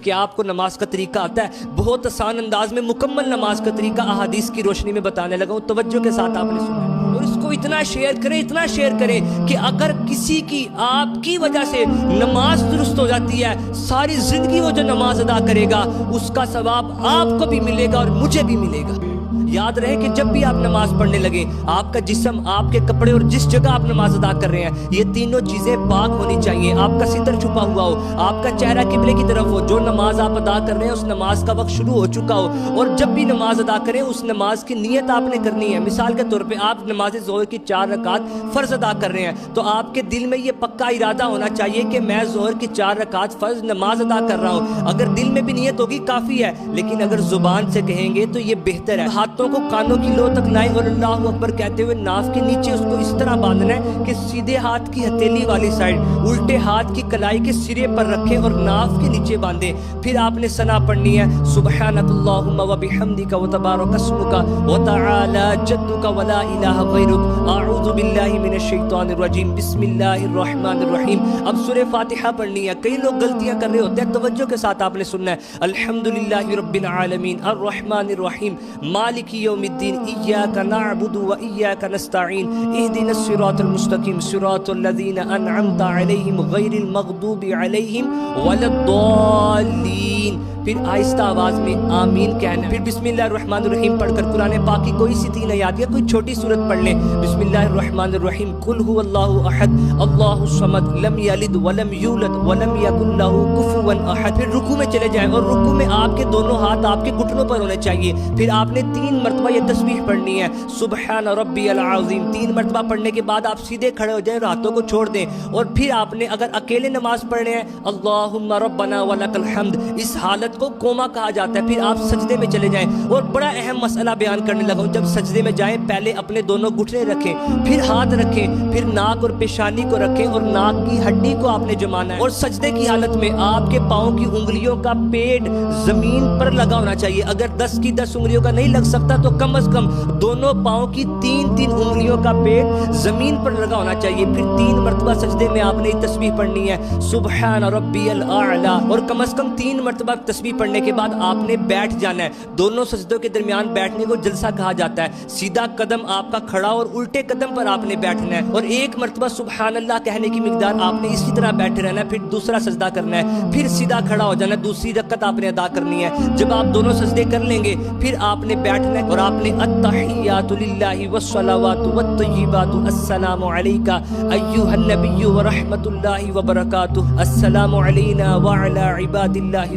کہ آپ کو نماز کا طریقہ آتا ہے؟ بہت آسان انداز میں مکمل نماز کا طریقہ احادیث کی روشنی میں بتانے لگا ہوں، توجہ کے ساتھ آپ نے سنا ہے، اور اس کو اتنا شیئر کریں کہ اگر کسی کی آپ کی وجہ سے نماز درست ہو جاتی ہے، ساری زندگی وہ جو نماز ادا کرے گا اس کا ثواب آپ کو بھی ملے گا اور مجھے بھی ملے گا۔ یاد رہے کہ جب بھی آپ نماز پڑھنے لگے، آپ کا جسم، آپ کے کپڑے اور جس جگہ آپ نماز ادا کر رہے ہیں، یہ تینوں چیزیں پاک ہونی چاہیے۔ آپ کا ستر چھپا ہوا ہو، آپ کا چہرہ قبلے کی طرف ہو، جو نماز آپ ادا کر رہے ہیں اس نماز کا وقت شروع ہو چکا ہو، اور جب بھی نماز ادا کریں اس نماز کی نیت آپ نے کرنی ہے۔ مثال کے طور پہ آپ نماز ظہر کی 4 رکعت فرض ادا کر رہے ہیں، تو آپ کے دل میں یہ پکا ارادہ ہونا چاہیے کہ میں ظہر کی 4 رکعت فرض نماز ادا کر رہا ہوں۔ اگر دل میں بھی نیت ہوگی کافی ہے، لیکن اگر زبان سے کہیں گے تو یہ بہتر ہے۔ ہاتھوں کو کانوں کی لو تک لائیں اور اللہ اکبر کہتے ہوئے ناف کے نیچے اس کو اس طرح باندھنا ہے کہ سیدھے ہاتھ کی ہتھیلی والی سائڈ الٹے ہاتھ کی کلائی کے سرے پر رکھیں اور ناف کے نیچے باندھیں۔ پھر آپ نے ثنا پڑھنی ہے، سبحانک اللہم و بحمدک و تبارک اسمک و تعالی جدک و لا الہ غیرک، اعوذ باللہ من الشیطان الرجیم، بسم اللہ الرحمن الرحیم۔ اب سورہ فاتحہ پڑھنی ہے۔ کئی لوگ غلطیاں کر رہے ہوتے ہیں، توجہ کے ساتھ آپ نے سننا ہے۔ الحمدللہ رب العالمین الرحمن الرحیم مالک یوم الدین إياك نعبد وإياك نستعين اهدنا الصراط المستقيم صراط الذين أنعمت عليهم غير المغضوب عليهم ولا الضالين۔ پھر آہستہ آواز میں آمین کہنا ہے۔ پھر بسم اللہ الرحمن الرحیم پڑھ کر قرآن پاک کی کوئی سی 3 آیات یا کوئی چھوٹی سورت پڑھ لیں۔ بسم اللہ الرحمن الرحیم، قل هو اللہ احد اللہ الصمد لم یلد ولم یولد ولم یکن له کفوا احد۔ پھر رکوع میں چلے جائیں اور رکوع میں آپ کے دونوں ہاتھ آپ کے گھٹنوں پر ہونے چاہیے۔ پھر آپ نے 3 مرتبہ یہ تسبیح پڑھنی ہے، سبحان ربی العظیم۔ 3 مرتبہ پڑھنے کے بعد آپ سیدھے کھڑے ہو جائیں اور ہاتھوں کو چھوڑ دیں، اور پھر آپ نے اگر اکیلے نماز پڑھنے ہیں اللہم ربنا ولک الحمد، اس حالت کو کوما کہا جاتا ہے۔ پھر آپ سجدے میں چلے جائیں، اور بڑا اہم مسئلہ بیان کرنے لگا ہوں۔ جب سجدے میں جائیں پہلے اپنے دونوں گھٹنے رکھیں، پھر ہاتھ رکھیں، پھر ناک اور پیشانی کو رکھیں اور ناک کی ہڈی کو آپ نے جمانا ہے، اور سجدے کی حالت میں آپ کے پاؤں کی انگلیوں کا پیڈ زمین پر لگا ہونا چاہیے۔ اگر 10 کی 10 انگلیوں کا نہیں لگ سکتا تو کم از کم دونوں پاؤں کی 3 انگلیوں کا پیڈ زمین پر لگا ہونا چاہیے۔ پھر 3 مرتبہ سجدے میں آپ نے یہ تسبیح پڑھنی ہے، سبحان ربی الاعلی، اور کم از کم 3 مرتبہ تسبیح پڑھنے کے بعد آپ نے بیٹھ جانا ہے۔ دونوں سجدوں کے درمیان بیٹھنے کو جلسہ کہا جاتا ہے۔ سیدھا قدم آپ کا کھڑا اور الٹے قدم پر آپ نے بیٹھنا ہے، اور 1 مرتبہ سبحان اللہ کہنے کی مقدار آپ نے اسی طرح بیٹھے رہنا ہے۔ پھر دوسرا سجدہ کرنا ہے، پھر سیدھا کھڑا ہو جانا ہے، دوسری رکعت آپ نے ادا کرنی ہے۔ جب آپ دونوں سجدے کر لیں گے پھر آپ نے بیٹھنا ہے، اور آپ نے التحیات للہ والصلوات والطیبات السلام علیک ایھا النبی ورحمۃ اللہ وبرکاتہ، السلام علینا وعلی عباد اللہ